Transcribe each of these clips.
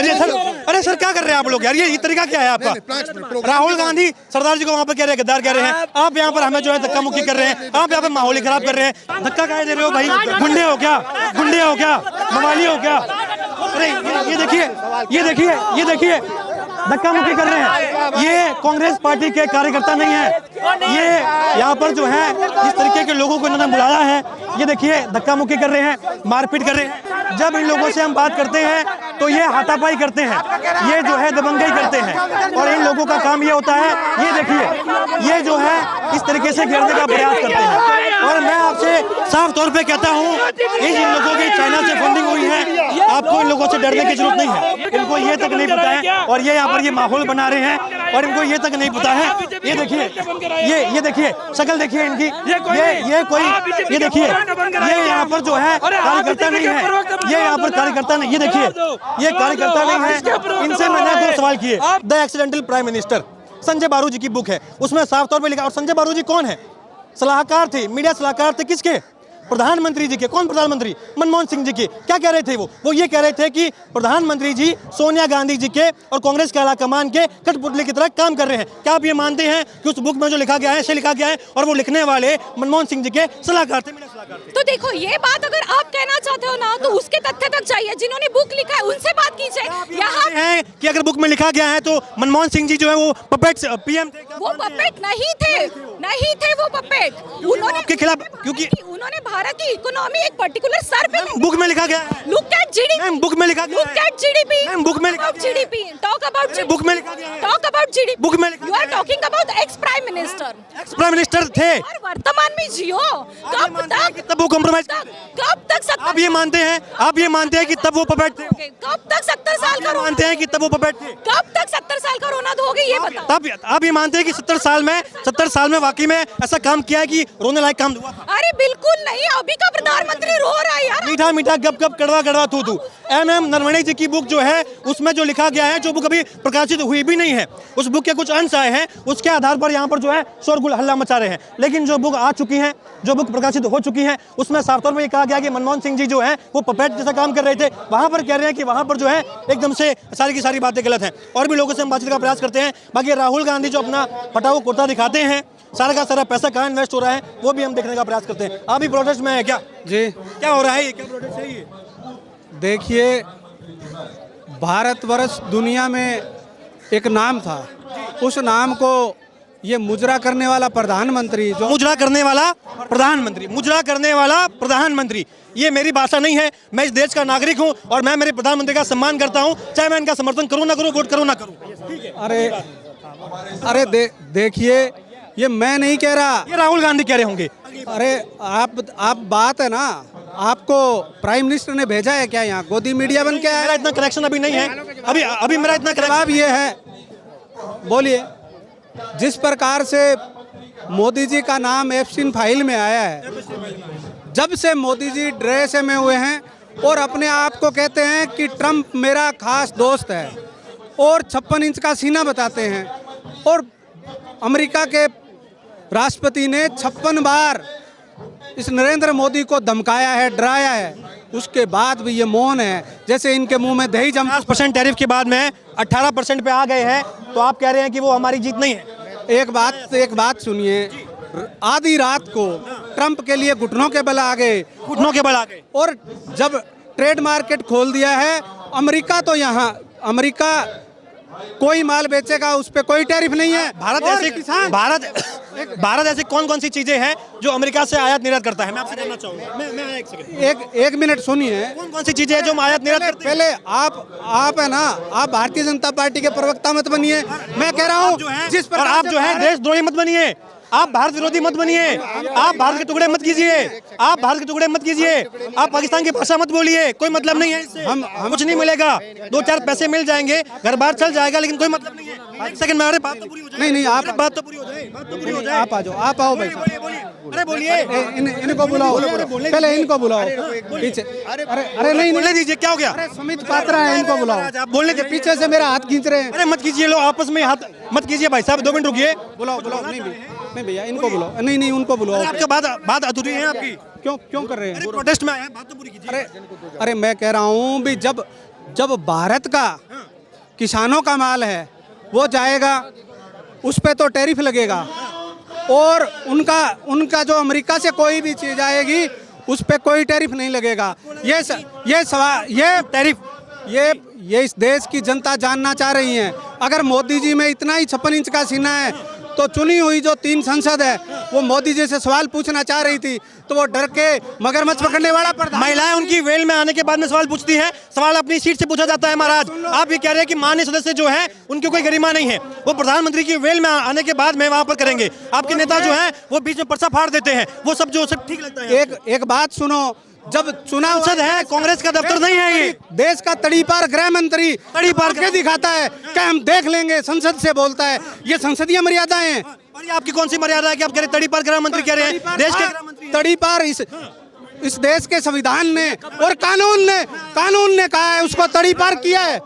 अरे सर क्या कर रहे हैं आप लोग यार, ये तरीका क्या है आपका? राहुल गांधी सरदार जी को वहाँ पर कह रहे हैं गद्दार कह रहे हैं, आप यहाँ पर हमें जो है धक्का मुक्की कर रहे हैं, आप यहाँ पर माहौल खराब कर रहे हैं। धक्का क्या दे रहे हो भाई? गुंडे हो क्या? गुंडे हो क्या? मवाली हो क्या? अरे ये देखिए, ये देखिए, ये देखिए धक्का मुक्की कर रहे हैं। ये कांग्रेस पार्टी के कार्यकर्ता नहीं है, ये यहाँ पर जो है इस तरीके के लोगों को इन्होंने बुलाया है। ये देखिए धक्का मुक्की कर रहे हैं, मारपीट कर रहे हैं। जब इन लोगों से हम बात करते हैं तो ये हाथापाई करते हैं, ये जो है दबंगई करते हैं, और इन लोगों का काम ये होता है, ये देखिए ये जो है इस तरीके से घेरने का प्रयास करते हैं। और मैं आपसे साफ तौर पे कहता हूँ, इन लोगों की चाइना से फंडिंग हुई है, आपको इन लोगों से डरने की जरूरत नहीं है। इनको ये तक नहीं पता है, और ये यहाँ पर ये माहौल बना रहे हैं, और इनको ये तक नहीं पता है। ये देखिए, ये देखिए शक्ल देखिए इनकी, ये कोई, ये देखिए ये यहाँ पर जो है कार्यकर्ता नहीं है, ये यहाँ पर कार्यकर्ता नहीं, ये देखिए ये कार्यकर्ता नहीं है। इनसे मैंने 2 सवाल किए। The accidental prime minister Sanjay बारू जी की बुक है, उसमें साफ तौर पे लिखा। और संजय बारू जी कौन है? सलाहकार थे, मीडिया सलाहकार थे किसके? प्रधानमंत्री जी के। कौन प्रधानमंत्री? मनमोहन सिंह जी के। क्या कह रहे थे वो ये कह रहे थे कि प्रधानमंत्री जी सोनिया गांधी जी के और कांग्रेस के आला कमान के कठपुतली की तरह काम कर रहे हैं। क्या आप ये मानते हैं कि उस बुक में जो लिखा गया है से लिखा गया है, और वो लिखने वाले मनमोहन सिंह जी के सलाहकार थे, मीडिया सलाहकार थे? तो देखो, ये बात अगर आप कहना चाहते हो ना, तो उसके तथ्य तक चाहिए। जिन्होंने बुक लिखा है उनसे बात कीजिए। यहाँ है कि अगर बुक में लिखा गया है तो मनमोहन सिंह जी जो है वो पपेट पीएम थे। वो पपेट नहीं थे, नहीं थे वो पपेट। उन्होंने के खिलाफ, क्योंकि उन्होंने भारत की इकोनॉमी एक पर्टिकुलर स्तर पे बुक में लिखा गया है। लुक एट जीडीपी, बुक में लिखा गया है। लुक एट जीडीपी, बुक में लिखा जीडीपी, टॉक अबाउट बुक में लिखा गया है। टॉक अबाउट जीडीपी, बुक में लिखा you are talking about ex prime minister. Ex prime minister थे, और वर्तमान में जियो। कब तक, तब वो कॉम्प्रोमाइज, कब तक 70, आप ये मानते हैं, आप ये मानते हैं कि तब वो पपेट थे? कब तक 70 साल का मानते हैं कि तब वो पपेट थे? कब तक 70 साल का रोना धोगे ये बताओ। तब आप ये मानते हैं कि 70 साल में वाकई में ऐसा काम किया है कि रोने लायक काम हुआ? अरे बिल्कुल नहीं, अभी का प्रधानमंत्री रो रहा है यार। मीठा मीठा गप गप कड़वा कड़वा तू तू। MM नरवणे जी की बुक जो है उसमें जो लिखा गया है, जो बुक अभी प्रकाशित हुई भी नहीं है, उस बुक के कुछ अंश आए हैं, उसके आधार पर यहाँ पर जो है शोरगुल हल्ला मचा रहे हैं। लेकिन जो बुक आ चुकी है, जो बुक प्रकाशित हो चुकी है, उसमें साफ तौर पर ये कहा गया कि मनमोहन सिंह जी जो है वो पपेट जैसा काम कर रहे थे। वहाँ पर कह रहे हैं कि वहाँ पर जो है एकदम से सारी की सारी बातें गलत हैं। और भी लोगों से हम बातचीत का प्रयास करते हैं। बाकी राहुल गांधी जो अपना फटा हुआ कुर्ता दिखाते हैं, सारा का सारा पैसा कहाँ इन्वेस्ट हो रहा है वो भी हम देखने का प्रयास करते हैं। आप भी प्रोटेस्ट में है क्या? जी, क्या हो रहा है ये? क्या प्रोटेस्ट है ये? देखिए, भारतवर्ष दुनिया में एक नाम था, उस नाम को ये मुजरा करने वाला प्रधानमंत्री, जो मुजरा करने वाला प्रधानमंत्री, मुजरा करने वाला प्रधानमंत्री, ये मेरी भाषा नहीं है। मैं इस देश का नागरिक हूं और मैं मेरे प्रधानमंत्री का सम्मान करता हूं, चाहे मैं इनका समर्थन करूं ना करूं, वोट करूं ना करूं। अरे देखिए, ये मैं नहीं कह रहा, ये राहुल गांधी कह रहे होंगे। अरे आप बात है ना, आपको प्राइम मिनिस्टर ने भेजा है क्या यहाँ? गोदी मीडिया बन के आया? मेरा इतना कनेक्शन अभी नहीं है, अभी मेरा इतना जवाब ये है, बोलिए। जिस प्रकार से मोदी जी का नाम एप्सिन फाइल में आया है, जब से मोदी जी ड्रेस में हुए हैं और अपने आप को कहते हैं कि ट्रम्प मेरा खास दोस्त है, और 56 इंच का सीना बताते हैं, और अमेरिका के राष्ट्रपति ने 56 बार इस नरेंद्र मोदी को धमकाया है, डराया है, उसके बाद भी ये मौन है, जैसे इनके मुंह में दही जम। 50% टैरिफ के बाद में 18% पे आ गए हैं, तो आप कह रहे हैं कि वो हमारी जीत नहीं है। एक बात सुनिए, आधी रात को ट्रंप के लिए घुटनों के बल आ गए, घुटनों के बल आ गए, और जब ट्रेड मार्केट खोल दिया है अमेरिका, तो यहाँ अमेरिका कोई माल बेचेगा उस पर कोई टैरिफ नहीं है। भारत ऐसी कौन कौन सी चीजें हैं जो अमेरिका से आयात निर्यात करता है? मैं आपसे जानना चाहूंगा। मैं एक सेकंड, एक मिनट सुनिए, कौन कौन सी चीजें हैं जो हम आयात निर्यात करते हैं? पहले आप है ना, आप भारतीय जनता पार्टी के प्रवक्ता मत बनिए। मैं कह रहा हूँ जिस पर आप जो है देशद्रोही मत बनिए, आप भारत विरोधी मत बनिए, आप भारत के टुकड़े मत कीजिए, आप भारत के टुकड़े मत कीजिए, आप पाकिस्तान की भाषा मत बोलिए, कोई मतलब नहीं है इससे। हम कुछ नहीं मिलेगा, 2-4 पैसे मिल जाएंगे, घर बार चल जाएगा, लेकिन कोई मतलब नहीं है। एक सेकंड में, अरे बात तो पूरी हो जाए। नहीं, आप बात तो पूरी हो जाए, बात तो पूरी हो जाए। आप आ जाओ, आप आओ भाई, अरे बोलिए, इनको बुलाओ, पहले इनको बुलाओ पीछे। अरे नहीं, बोलने दीजिए, क्या हो गया? अरे सुमित पात्रा है, इनको बुलाओ। आप बोलने के पीछे से मेरा हाथ खींच रहे हैं। अरे मत कीजिए, लो आपस में हाथ मत कीजिए भाई साहब, 2 मिनट रुकिए। बुलाओ। नहीं भैया, इनको बुलाओ। नहीं, उनको बुलाओ। आपके बात अधूरी है आपकी। क्यों कर रहे हैं? प्रोटेस्ट में आए हैं, बात तो पूरी कीजिए। अरे मैं कह रहा हूँ भी, जब भारत का किसानों का माल है वो जाएगा, उस पे तो टैरिफ लगेगा, और उनका जो अमेरिका से कोई भी चीज़ आएगी उस पे कोई टैरिफ नहीं लगेगा। ये इस देश की जनता जानना चाह रही है। अगर मोदी जी में इतना ही 56 इंच का सीना है तो चुनी हुई जो 3 संसद है वो मोदी जी से सवाल पूछना चाह रही थी, तो वो डर के मगरमच्छ पकड़ने वाला महिलाएं उनकी वेल में आने के बाद में सवाल पूछती हैं, सवाल अपनी सीट से पूछा जाता है। महाराज, आप ये कह रहे हैं कि माननीय सदस्य जो है उनकी कोई गरिमा नहीं है, वो प्रधानमंत्री की वेल में आने के बाद में वहां पर करेंगे। आपके नेता जो है वो बीच में पर्चा फाड़ देते हैं, वो सब जो सब ठीक लगता है। एक बात सुनो, जब चुनाव संसद है, कांग्रेस का दफ्तर नहीं है, ये देश का तड़ीपार गृह मंत्री तड़ीपार के दिखाता है कि हम देख लेंगे, संसद से बोलता है। ये संसदीय मर्यादाएं हैं। और ये आपकी कौन सी मर्यादा है कि आप कह रहे हैं तड़ीपार गृह मंत्री कह रहे हैं? देश के गृह मंत्री तड़ीपार इस देश के संविधान ने और कानून ने कहा है, उसको तड़ीपार किया है।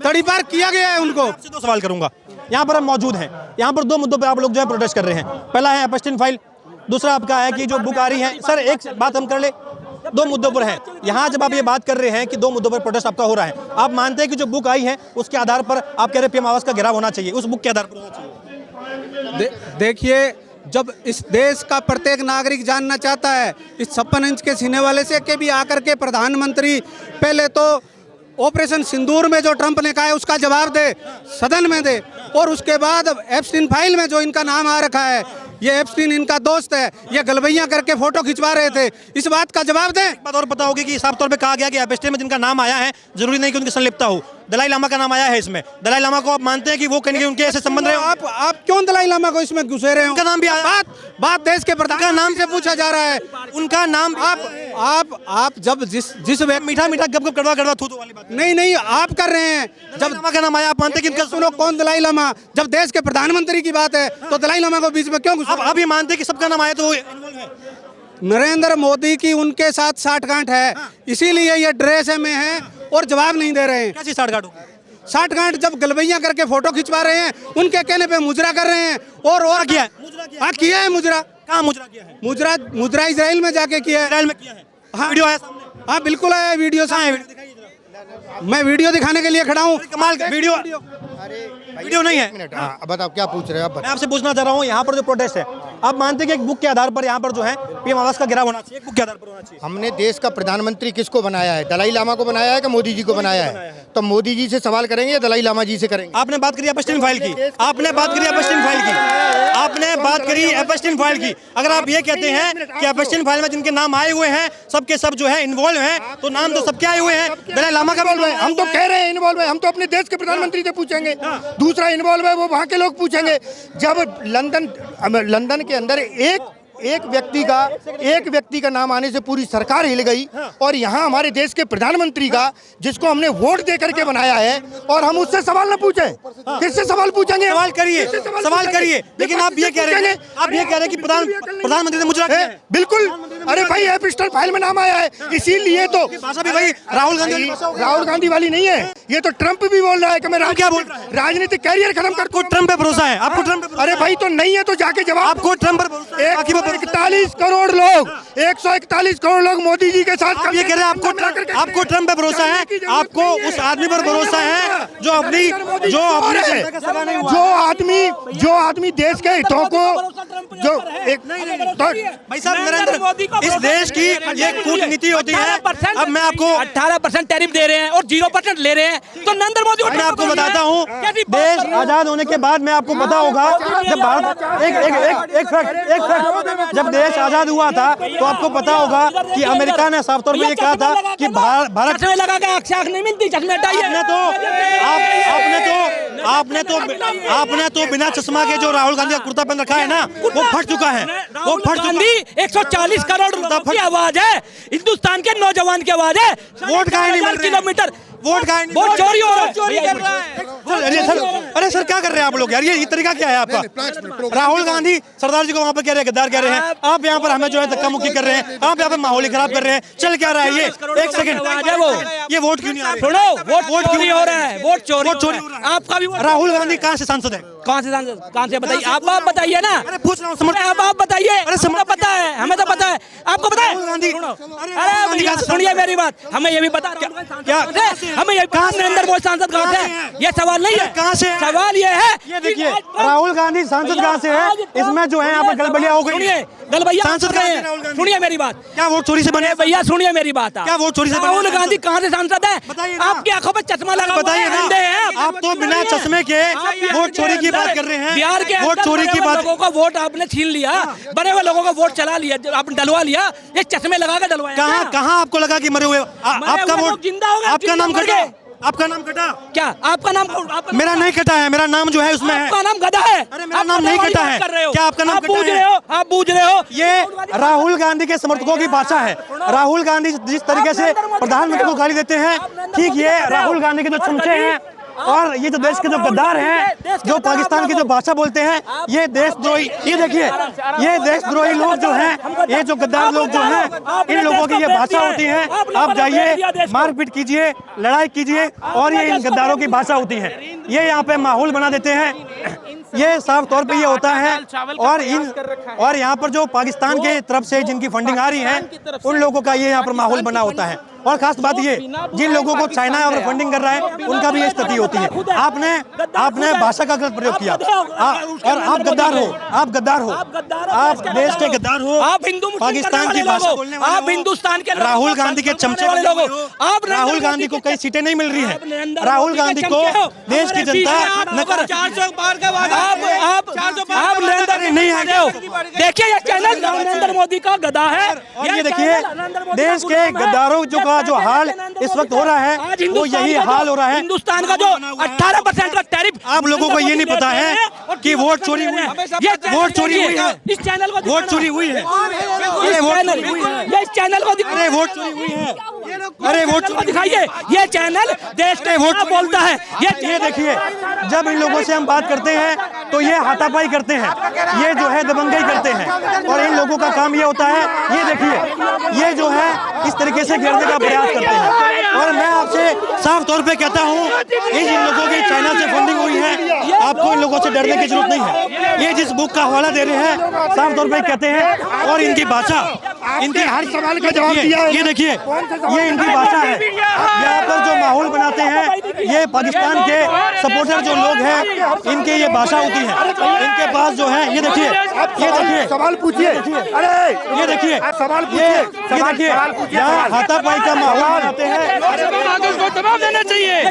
तड़ीपार किया गया है उनको। आपसे 2 सवाल करूंगा। यहाँ पर हम मौजूद हैं, यहाँ पर 2 मुद्दों पे आप लोग जो है प्रोटेस्ट कर रहे हैं। पहला है एपस्टीन फाइल, दूसरा आपका है कि जो बुक आ रही है। सर एक बात हम कर ले, 2 मुद्दों पर है। यहाँ जब आप ये बात कर रहे हैं कि 2 मुद्दों पर प्रोटेस्ट आपका हो रहा है, आप मानते हैं कि जो बुक आई है उसके आधार पर आप कह रहे हैं पीएम आवास का घेराव होना चाहिए, उस बुक के आधार पर होना चाहिए? देखिए, जब इस देश का प्रत्येक नागरिक जानना चाहता है, इस 56 इंच के सीने वाले से के भी आकर के प्रधानमंत्री पहले तो ऑपरेशन सिंदूर में जो ट्रंप ने कहा है उसका जवाब दे, सदन में दे, और उसके बाद एप्स्टीन फाइल में जो इनका नाम आ रखा है, ये एप्स्टीन इनका दोस्त है, ये गलबैया करके फोटो खिंचवा रहे थे, इस बात का जवाब दें। एक बात और पता होगी कि साफ तौर पे कहा गया कि एप्स्टीन में जिनका नाम आया है जरूरी नहीं कि उनकी संलिप्तता हो। दलाई लामा का नाम आया है इसमें। दलाई लामा को आप मानते हैं कि वो कहीं उनके ऐसे संबंध रहे? आप क्यों दलाई लामा को इसमें घुसे रहे हो? उनका नाम भी आया। बात देश के प्रधान का नाम से पूछा जा रहा है, उनका नाम। आप जब जिस मीठा कड़वा कड़वा थू वाली बात नहीं आप कर रहे हैं। जब लामा का नाम आया आप मानते कि सुनो, कौन दलाई लामा? जब देश के प्रधानमंत्री की बात है तो दलाई लामा को बीच में क्यों घुसा? आप ये मानते कि सबका नाम आया तो वो इन्वॉल्व है? नरेंद्र मोदी की उनके साथ साठगांठ है, इसीलिए ये ड्रेस में है और जवाब नहीं दे रहे हैं। कैसी साठगांठ होगी? साठगांठ जब गलबैया करके फोटो खिंचवा रहे हैं, उनके कहने पे मुजरा कर रहे हैं। और किया है मुजरा। कहाँ मुजरा किया है? मुजरा इजराइल में जाके किया है। इजराइल में किया है। हाँ, वीडियो आया सामने। हाँ बिल्कुल आया है वीडियो। मैं वीडियो दिखाने के लिए खड़ा हूँ। कमाल का वीडियो नहीं है। बताओ क्या पूछ रहे हो आप? मैं आपसे पूछना चाह रहा हूँ, यहाँ पर जो प्रोटेस्ट है, आप मानते हैं कि एक बुक के आधार पर यहाँ पर जो है पीएम आवास का घेराव होना चाहिए? एक बुक के आधार पर होना चाहिए। हमने देश का प्रधानमंत्री किसको बनाया है? दलाई लामा को बनाया है कि मोदी जी को बनाया है? तो मोदी जी से सवाल करेंगे या दलाई लामा जी से करेंगे? आपने बात करी एपस्टीन फाइल की, आपने बात करी एपस्टीन फाइल की, आपने बात करी एपस्टीन फाइल की। अगर आप ये कहते हैं कि एपस्टीन फाइल में जिनके नाम आए हुए हैं सबके सब जो है इन्वॉल्व हैं, तो नाम तो सबके आए हुए हैं। दलाई लामा का इन्वॉल्व है। हम तो कह रहे हैं इन्वॉल्व है, हम तो अपने देश के प्रधानमंत्री से पूछेंगे। दूसरा इन्वॉल्व है वो वहाँ के लोग पूछेंगे। जब लंदन के अंदर एक व्यक्ति का नाम आने से पूरी सरकार हिल गई, और यहाँ हमारे देश के प्रधानमंत्री का, जिसको हमने वोट दे करके बनाया है, और हम उससे सवाल न पूछे, किससे सवाल पूछेंगे? सवाल करिए। लेकिन आप ये कह रहे हैं कि प्रधानमंत्री ने मुजरा किया है। बिल्कुल। अरे भाई एपस्टीन फाइल में नाम आया है, इसीलिए तो भाषा भी भाई राहुल गांधी वाली नहीं है, ये तो ट्रंप भी बोल रहा है कि मैं क्या बोल रहा है? राजनीतिक कैरियर खत्म कर। ट्रंप पे भरोसा है आपको? ट्रंप पे? अरे भाई तो नहीं है तो जाके जवाब। आपको ट्रंप पर भरोसा है? 141 करोड़ लोग, 141 करोड़ लोग मोदी जी के साथ। आप ये कह रहे हैं आपको ट्रंप पे भरोसा है? आपको उस आदमी पर भरोसा है जो आदमी देश के हितों को भाई साहब, नरेंद्र मोदी को इस देश की ये कूटनीति होती है। अब मैं आपको 18% टैरिफ दे रहे हैं और 0% ले रहे हैं, तो नरेंद्र मोदी मैं आपको बताता हूँ, देश आजाद होने के बाद में आपको पता होगा जब भारत एक फैक्ट, जब देश आजाद हुआ था तो आपको पता होगा कि अमेरिका ने साफ तौर पर ये कहा था कि भारत चश्मे लगा के आँख नहीं मिलती, चश्मे हटाइए। आपने तो बिना चश्मा के जो राहुल गांधी का कुर्ता पहन रखा है ना, वो फट चुका है। वो फट चुका। 140 करोड़ लोगों की आवाज है, हिंदुस्तान के नौजवान की आवाज है। वोट काहे नहीं मिल रहे? किलोमीटर वोट काहे नहीं? वोट चोरी हो रहा है। चोरी कर रहा है। अरे सर क्या कर रहे हैं आप लोग यार? ये तरीका क्या है आपका? राहुल गांधी सरदार जी को वहाँ पर कह रहे हैं गद्दार कह रहे हैं, आप यहाँ पर हमें जो है धक्का मुक्की कर रहे हैं, आप यहाँ पे माहौल खराब कर रहे हैं। चल क्या रहा है ये? एक सेकंड, ये वोट क्यों नहीं आ रहा? वोट चोरी हो रहा है। वोट चोरी हो रहा है। आपका भी राहुल गांधी कहाँ से सांसद है? कहाँ से सांसद, कहाँ से बताइए आप बताइए ना। अरे पूछ रहा हूँ समर्थक आप बताइए। अरे हमें तो पता है, हमें तो पता है, आपको पता है। राहुल गांधी अरे भैया सुनिए मेरी बात, हमें ये भी पता क्या हमें ये कहाँ नरेंद्र मोदी सांसद कहाँ से है, ये सवाल नहीं है। कहाँ से है? सवाल ये है, ये देखिए राहुल गांधी सांसद कहाँ से है, इसमें जो है यहाँ पर गड़बड़ियाँ हो गई। सुनिए गलबैया सांसद कर रहे कहाँ से राहुल हैं, गांधी? सुनिए मेरी बात। क्या वोट चोरी से बने? भैया सुनिए मेरी बात, क्या वोट चोरी से बने? राहुल गांधी कहाँ से सांसद है? बताइए ना। आपकी आंखों पे चश्मा लगा हुआ बताइए है, ना। अंधे हैं आप तो बिना चश्मे के वोट चोरी की बात कर रहे हैं। बिहार के वोट चोरी की बात, लोगों का वोट आपने छीन लिया, बने हुए लोगों का वोट चला लिया, आपने डलवा लिया, ये चश्मे लगा के डलवाया। कहाँ कहाँ आपको लगा कि मरे हुए आपका वोट जिंदा हो गए, आपका नाम जिंदा मर कटा, गए। आपका नाम कटा? क्या आपका नाम? मेरा नहीं कटा है, मेरा नाम जो है उसमें है। आपका नाम गधा है। अरे मेरा आप नाम नहीं गधा कटा वाली है। बात कर रहे हो। क्या आपका नाम आप कटा बूझ है? रहे हो, आप बूझ रहे हो। ये राहुल गांधी के समर्थकों की भाषा है। राहुल गांधी जिस तरीके से प्रधानमंत्री को गाली देते हैं, ठीक ये राहुल गांधी के जो चमचे हैं और ये जो देश के जो गद्दार हैं, जो पाकिस्तान की जो भाषा बोलते हैं, ये देशद्रोही, ये देखिए ये देशद्रोही लोग जो हैं, ये जो गद्दार लोग जो हैं, इन लोगों की ये भाषा होती है। आप जाइए मारपीट कीजिए, लड़ाई कीजिए और ये इन गद्दारों की भाषा होती है। ये यहाँ पे माहौल बना देते हैं, ये साफ तौर पे ये होता है। और यहाँ पर जो पाकिस्तान के तरफ से जिनकी फंडिंग आ रही है, उन लोगों का ये यहाँ पर माहौल बना होता है। और खास बात ये, जिन लोगों को चाइना और फंडिंग कर रहा है, उनका भी ये स्थिति होती है। आपने भाषा का गलत प्रयोग किया और आप गद्दार हो, आप गद्दार हो, आप देश के गद्दार हो, आप हिंदू पाकिस्तान की भाषा बोलने वाले हो, आप हिंदुस्तान के राहुल गांधी के चमचे वाले लोग हो। आप राहुल गांधी को कई सीटें नहीं मिल रही है। राहुल गांधी को देश की जनता नकार 400 पार के बाद आप नरेंद्र नहीं आगे हो। देखिए ये चैनल नरेंद्र मोदी का गधा है। और ये देखिए देश के गद्दारों जो हाल इस वक्त हो रहा है, वो यही हाल हो रहा है। हिंदुस्तान का जो 18% का टैरिफ, आप लोगों को ये नहीं पता है कि वोट चोरी हुई है, वोट चोरी हुई है, इस चैनल को वोट चोरी हुई है, ये इस चैनल को अरे वोट चोरी हुई है, अरे वोट चोरी दिखाइए। ये चैनल देश के वोट बोलता है। ये देखिए जब इन लोगों से हम बात करते हैं तो ये हाथापाई करते हैं, ये जो है दबंगई करते हैं और इन लोगों का काम ये होता है। ये देखिए ये जो है इस तरीके से घेरने का प्रयास करते हैं। और मैं आपसे साफ तौर पे कहता हूँ, इन लोगों की चाइना से फंडिंग हुई है, आपको इन लोगों से डरने की जरूरत नहीं है। ये जिस बुक का हवाला दे रहे हैं साफ तौर पे कहते हैं और इनकी भाषा, इनकी हर सवाल का जवाब दिया है। ये देखिए ये इनकी भाषा है। यहाँ पर जो माहौल बनाते हैं ये पाकिस्तान के सपोर्टर जो लोग हैं, इनके ये भाषा होती है। इनके पास जो है ये देखिए सवाल पूछिए। अरे ये देखिए सवाल ये देखिए यहाँ हाथापाई का माहौल बनाते हैं। जवाब देना चाहिए।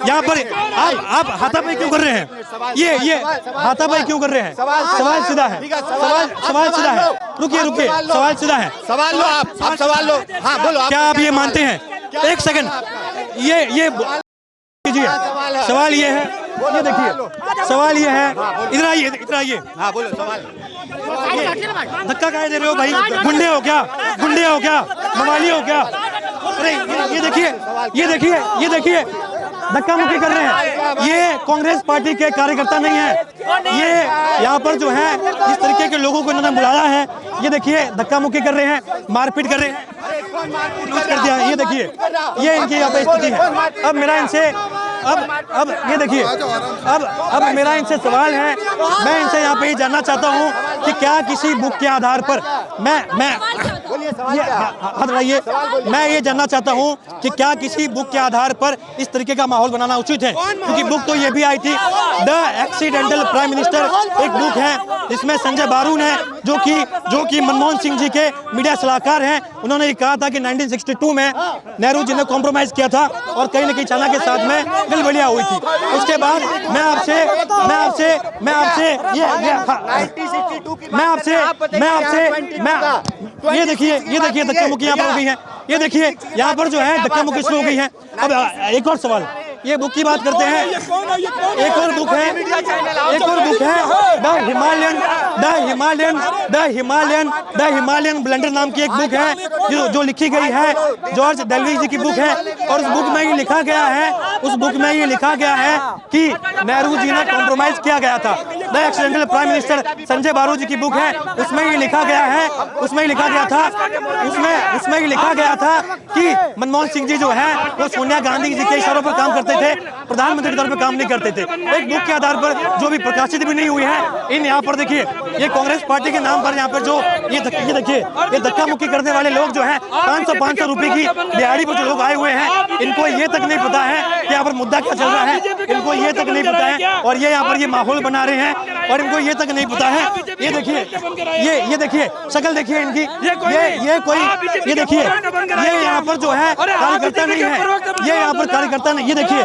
यहाँ पर आप हाथापाई क्यों कर रहे हैं? ये हाथापाई क्यों कर रहे हैं? सवाल सीधा है, सवाल सीधा है। रुकिए सवाल सीधा है। सवाल लो, आप सवाल लो। हाँ बोलो। क्या आप ये मानते हैं? एक सेकंड, ये कीजिए। सवाल ये है, ये देखिए सवाल ये है, इधर आइए। हाँ बोलो सवाल। धक्का काहे दे रहे हो भाई? गुंडे हो क्या? मवाली हो क्या? अरे ये देखिए धक्का मुक्की कर रहे हैं। ये कांग्रेस पार्टी के कार्यकर्ता नहीं है। ये यहाँ पर जो है इस तरीके के लोगों को इन्होंने बुलाया है। ये देखिए धक्का मुक्की कर रहे हैं, मारपीट कर रहे हैं, कर दिया। ये देखिए ये इनकी यहाँ पे स्थिति है। अब मेरा इनसे अब ये देखिए अब मेरा इनसे सवाल है। मैं इनसे यहाँ पे ये जानना चाहता हूँ कि क्या किसी बुक के आधार पर मैं ये जानना चाहता हूँ कि क्या किसी बुक के आधार पर इस तरीके का माहौल बनाना उचित है? क्योंकि बुक तो ये भी आई थी, द एक्सीडेंटल प्राइम मिनिस्टर, एक बुक है जिसमें संजय बारून है जो कि मनमोहन सिंह जी के मीडिया सलाहकार हैं। उन्होंने ये कहा था कि 1962 में नेहरू जी ने कॉम्प्रोमाइज किया था और कहीं न कहीं चाइना के साथ में गड़बड़ियां हुई थी। उसके बाद मैं आपसे ये देखिए धक्का मुक्की यहाँ पर हो गई है। ये देखिए यहाँ पर जो है धक्का मुक्की शुरू हो गई है। अब एक और सवाल, ये बुक की बात करते हैं। एक और बुक है द हिमालयन ब्लेंडर नाम की एक बुक है जो लिखी गई है, जॉर्ज डेल्वी जी की बुक है। और उस बुक में ये लिखा गया है कि नेहरू जी ने कॉम्प्रोमाइज किया गया था। The accidental prime minister Sanjay बारू जी की बुक है, उसमें ये लिखा गया है, उसमें ही लिखा गया था कि मनमोहन सिंह जी जो है वो सोनिया गांधी जी के इशारों पर काम करते थे, प्रधानमंत्री के तौर पर काम नहीं करते थे। एक बुक के आधार पर जो भी प्रकाशित भी नहीं हुई है, इन यहाँ पर देखिए ये कांग्रेस पार्टी के नाम पर यहाँ पर जो ये देखिए ये धक्का मुक्की करने वाले लोग जो है 500 रुपए की दिहाड़ी पर जो लोग आए हुए हैं, इनको ये तक नहीं पता है कि यहाँ पर मुद्दा क्या चल रहा है, इनको ये तक नहीं पता है और ये यहाँ पर ये माहौल बना रहे हैं और इनको ये तक नहीं पता है। ये देखिए शक्ल देखिए इनकी, ये देखिए ये यहाँ पर जो है कार्यकर्ता नहीं है, ये यहाँ पर कार्यकर्ता नहीं, ये देखिए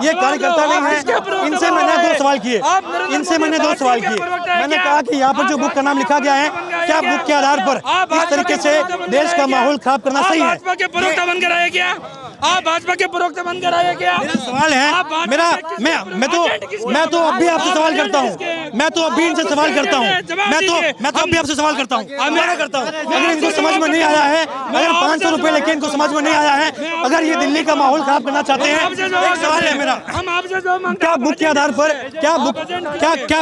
ये कार्यकर्ता नहीं है। इनसे मैंने दो सवाल किए, मैंने कहा कि यहाँ पर जो बुक का नाम लिखा गया है, क्या बुक के आधार पर इस तरीके से देश का माहौल खराब करना सही है? आप भाजपा के प्रवक्ता बन कर आए क्या? मेरा सवाल है, मैं तो अभी आपसे सवाल करता हूँ, मैं तो अभी इनसे सवाल करता हूँ, मैं तो अभी आपसे सवाल करता हूँ, अगर इनको समझ में नहीं आया है, अगर 500 रुपए लेके इनको समझ में नहीं आया है, अगर ये दिल्ली का माहौल खराब करना चाहते हैं, एक सवाल है मेरा, क्या बुक के आधार पर क्या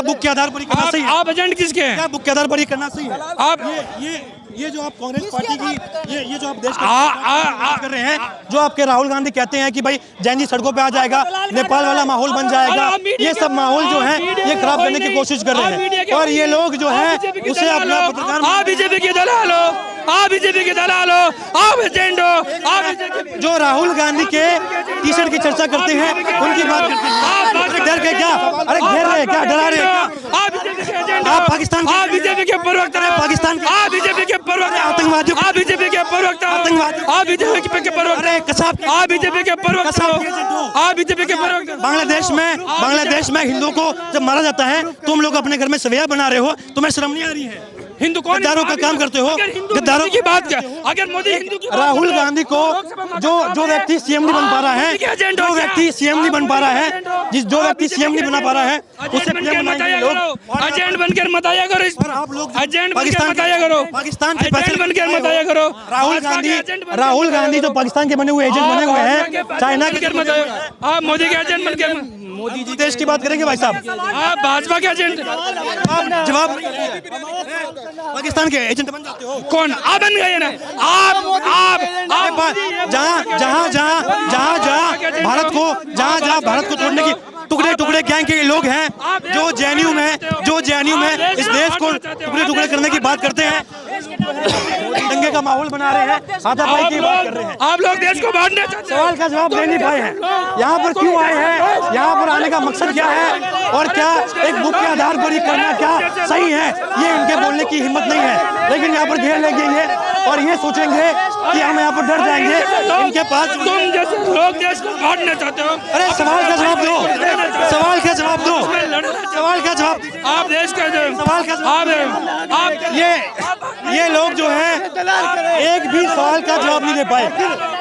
बुक के आधार पर करना सही है? आप एजेंट किसके हैं? क्या बुक के आधार पर ये करना सही है? आप ये जो आप कांग्रेस पार्टी की ये जो आप देश कर रहे हैं, जो आपके राहुल गांधी कहते हैं कि भाई जैन जी सड़कों पे आ जाएगा, नेपाल वाला माहौल बन जाएगा, ये सब माहौल जो है ये खराब करने की कोशिश कर रहे हैं और ये लोग जो है उसे अपना पत्रकार बीजेपी के दलाल हो, आप बीजेपी के दलाल हो, आप एजेंट हो, आप जो राहुल गांधी के टी शर्ट की चर्चा करते हैं उनकी बात करते हैं, डर के क्या, अरे घेर रहे क्या, डरा रहे क्या? आप पाकिस्तान, आप बीजेपी के प्रवक्ता हैं, पाकिस्तान, आप बीजेपी के प्रवक्ता, आतंकवादियों, आप बीजेपी के प्रवक्ता, आतंकवादी, आप बीजेपी के प्रवक्ता, अरे कसाब, आप बीजेपी के प्रवक्ता, आप बीजेपी के प्रवक्ता। बांग्लादेश में हिंदुओं को जब मारा जाता है तुम लोग अपने घर में सवैया बना रहे हो, तुम्हें शर्म नहीं आ रही है? हिंदू कौन गद्दारों का काम करते हो, गद्दारों की बात क्या? अगर मोदी हिंदू की राहुल गांधी को जो व्यक्ति सीएम नहीं बन पा रहा है, जो व्यक्ति सीएम नहीं बन पा रहा है, जो व्यक्ति सीएम नहीं बना पा रहा है, उसे पीएम बनाएंगे लोग। एजेंट बनकर बताया करो, आप लोग एजेंट बनकर बताया करो, पाकिस्तान के एजेंट बनकर बताया करो। राहुल गांधी जो पाकिस्तान के बने हुए एजेंट बने हुए हैं, चाइना के, आप मोदी के एजेंट बनकर, मोदी जी देश की बात करेंगे भाई साहब, आप भाजपा के एजेंट, आप जवाब पाकिस्तान के एजेंट बन जाते हो। कौन? आप बन गए ना, आप जहाँ भारत को तोड़ने की टुकड़े गैंग के लोग हैं, जो जेएनयू में इस देश को टुकड़े करने की बात करते हैं, दंगे का माहौल बना रहे हैं, हाथापाई की बात कर रहे हैं। आप लोग देश को बांटने चाहते हैं। सवाल का जवाब दे नहीं पाए हैं, यहाँ पर क्यों आए हैं, यहाँ पर आने का मकसद क्या है और क्या एक बुक के आधार पर ही करना क्या सही है, ये इनके बोलने की हिम्मत नहीं है। लेकिन यहाँ पर घेर लेंगे ये और ये सोचेंगे कि हम यहाँ पर डर जाएंगे, इनके पास तुम जैसे लोग देश को बांटना चाहते हो। अरे सवाल का जवाब दो, सवाल का जवाब दो, आप देश का सवाल का जवाब, आप ये लोग जो हैं एक भी सवाल का जवाब नहीं दे पाए।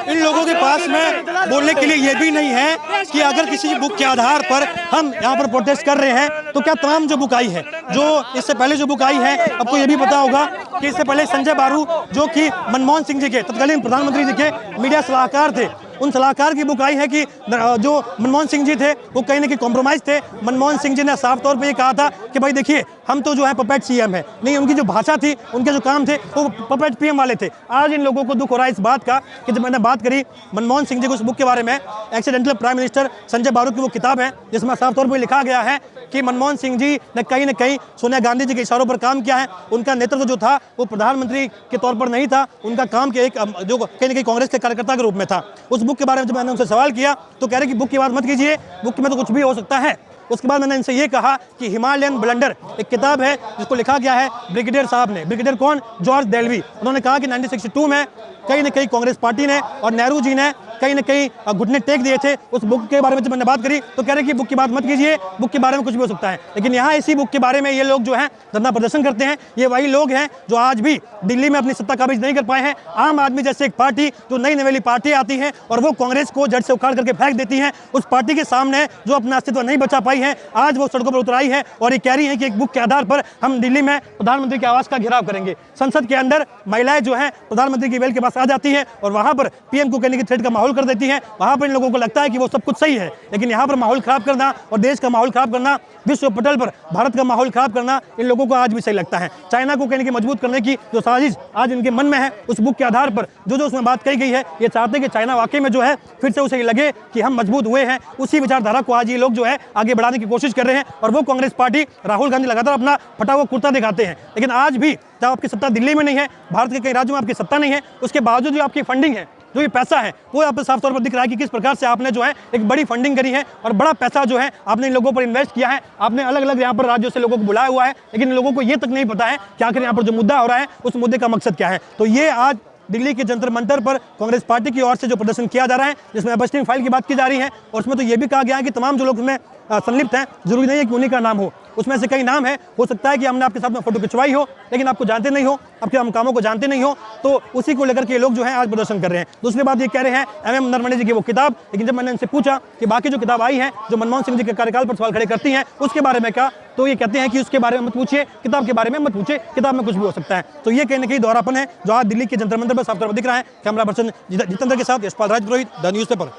इन लोगों के पास में बोलने के लिए ये भी नहीं है कि अगर किसी बुक के आधार पर हम यहाँ पर प्रोटेस्ट कर रहे हैं तो क्या तमाम जो बुक आई है, जो इससे पहले जो बुक आई है, आपको ये भी पता होगा कि इससे पहले संजय बारू जो कि मनमोहन सिंह जी के तत्कालीन प्रधानमंत्री जी के मीडिया सलाहकार थे, उन सलाहकार की बुक आई है कि जो मनमोहन सिंह जी थे वो कहीं ना कहीं कॉम्प्रोमाइज थे। मनमोहन सिंह जी ने साफ तौर पे ये कहा था कि भाई देखिए हम तो जो है पपेट सीएम है, नहीं उनकी जो भाषा थी, उनके जो काम थे वो पपेट पीएम वाले थे। आज इन लोगों को दुख हो रहा है इस बात का कि जब मैंने बात करी मनमोहन सिंह जी को उस बुक के बारे में, एक्सीडेंटल प्राइम मिनिस्टर संजय बारू की वो किताब है जिसमें साफ तौर पर लिखा गया है कि मनमोहन सिंह जी ने कहीं ना कहीं सोनिया गांधी जी के इशारों पर काम किया है। उनका नेतृत्व जो था वो प्रधानमंत्री के तौर पर नहीं था, उनका काम के एक जो कहीं ना कहीं कांग्रेस के कार्यकर्ता के रूप में था। उस बुक के बारे में जब मैंने उनसे सवाल किया तो कह रहे कि बुक की बात मत कीजिए, बुक में तो कुछ भी हो सकता है। उसके बाद मैंने इनसे ये कहा कि हिमालयन ब्लंडर एक किताब है जिसको लिखा गया है ब्रिगेडियर साहब ने, ब्रिगेडियर कौन, जॉर्ज देलवी। उन्होंने कहा कि 1962 में कहीं ना कहीं कांग्रेस पार्टी ने और नेहरू जी ने कहीं ना कहीं घुटने टेक दिए थे। उस बुक के बारे में जब मैंने बात करी तो कह रहे कि बुक की बात मत कीजिए, बुक के बारे में कुछ भी हो सकता है। लेकिन यहाँ इसी बुक के बारे में ये लोग जो हैं धरना प्रदर्शन करते हैं, ये वही लोग हैं जो आज भी दिल्ली में अपनी सत्ता काबिज नहीं कर पाए हैं। आम आदमी जैसे एक पार्टी जो नई नवेली पार्टी आती है और वो कांग्रेस को जड़ से उखाड़ करके फेंक देती है, उस पार्टी के सामने जो अपना अस्तित्व नहीं बचा पाई है, आज वो सड़कों पर उतर आई है और ये कह रही है कि एक बुक के आधार पर हम दिल्ली में प्रधानमंत्री के आवास का घेराव करेंगे। संसद के अंदर महिलाएं जो हैं प्रधानमंत्री की वेल के पास पास आ जाती है और वहाँ पर पीएम को कहने की थ्रेट का माहौल कर देती है। वहाँ पर इन लोगों को लगता है कि वो सब कुछ सही है, लेकिन यहाँ पर माहौल खराब करना और देश का माहौल खराब करना, विश्व पटल पर भारत का माहौल खराब करना इन लोगों को आज भी सही लगता है। चाइना को कहने की मजबूत करने की जो साजिश आज इनके मन में है, उस बुक के आधार पर जो उसमें बात कही गई है, ये चाहते हैं कि चाइना वाकई में जो है फिर से उसे लगे कि हम मजबूत हुए हैं। उसी विचारधारा को आज ये लोग जो है आगे बढ़ाने की कोशिश कर रहे हैं और वो कांग्रेस पार्टी, राहुल गांधी लगातार अपना फटा हुआ कुर्ता दिखाते हैं। लेकिन आज भी जब आपकी सत्ता दिल्ली में नहीं है, भारत के कई राज्यों में आपकी सत्ता नहीं है, उसके बावजूद जो आपकी फंडिंग है, जो ये पैसा है, वो आप साफ तौर पर दिख रहा है कि किस प्रकार से आपने जो है एक बड़ी फंडिंग करी है और बड़ा पैसा जो है आपने इन लोगों पर इन्वेस्ट किया है। आपने अलग अलग यहाँ पर राज्यों से लोगों को बुलाया हुआ है, लेकिन इन लोगों को ये तक नहीं पता है कि आखिर यहाँ पर जो मुद्दा हो रहा है उस मुद्दे का मकसद क्या है। तो ये आज दिल्ली के जंतर मंतर पर कांग्रेस पार्टी की ओर से जो प्रदर्शन किया जा रहा है, जिसमें एपस्टीन फाइल की बात की जा रही है, और उसमें तो ये भी कहा गया है कि तमाम जो लोग उसमें संलिप्त हैं, जरूरी नहीं है कि उन्हीं का नाम हो, उसमें से कई नाम है, हो सकता है कि हमने आपके साथ में फोटो खिंचवाई हो, लेकिन आपको जानते नहीं हो, आपके हम कामों को जानते नहीं हो, तो उसी को लेकर के लोग जो हैं आज प्रदर्शन कर रहे हैं। दूसरी बात ये कह रहे हैं MM नरवणे जी की वो किताब, लेकिन जब मैंने इनसे पूछा कि बाकी जो किताब आई है जो मनमोहन सिंह जी के कार्यकाल पर सवाल खड़े करती हैं, उसके बारे में क्या, तो ये कहते हैं कि उसके बारे में मत पूछिए, किताब के बारे में मत पूछिए, किताब में कुछ भी हो सकता है। तो ये कहने का दोहरापन है जो आज दिल्ली के जंतर मंतर पर साफ तौर पर दिख रहा है। कैमरा पर्सन जितेंद्र के साथ यशपाल राजपुरोहित, द न्यूज़ पेपर।